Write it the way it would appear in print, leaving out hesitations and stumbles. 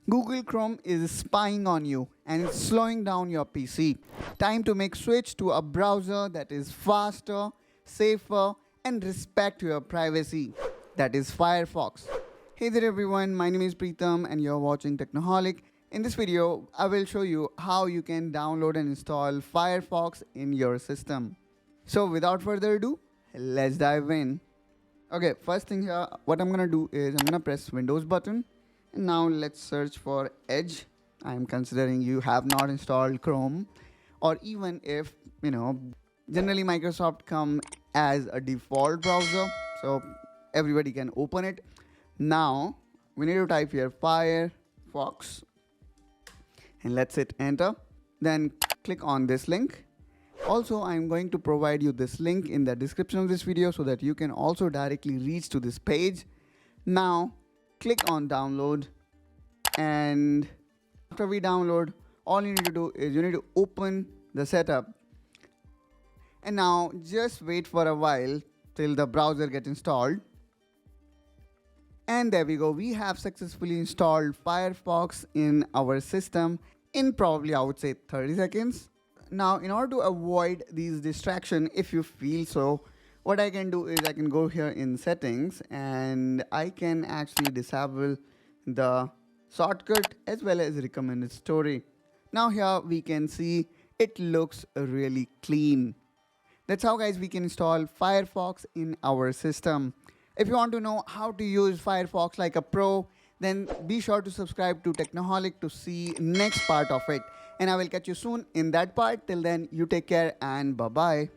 Google Chrome is spying on you and it's slowing down your PC. Time to make switch to a browser that is faster, safer, and respect your privacy. That is Firefox. Hey there everyone, my name is Preetham and you're watching Technoholic. In this video, I will show you how you can download and install Firefox in your system. So without further ado, let's dive in. Okay, first thing here, what I'm gonna do is I'm gonna press Windows button. And now let's search for Edge. I'm considering you have not installed Chrome, or even if generally Microsoft come as a default browser, so everybody can open it. Now we need to type here Firefox and let's hit enter. Then click on this link. Also, I'm going to provide you this link in the description of this video so that you can also directly reach to this page. Now click on download, and after we download, all you need to do is you need to open the setup, and now just wait for a while till the browser gets installed. And there we go, we have successfully installed Firefox in our system in probably, I would say, 30 seconds. Now in order to avoid these distractions, if you feel so, what I can do is I can go here in settings and I can actually disable the shortcut as well as recommended story. Now here we can see it looks really clean. That's how guys we can install Firefox in our system. If you want to know how to use Firefox like a pro, then be sure to subscribe to Technoholic to see next part of it. And I will catch you soon in that part. Till then, you take care and bye-bye.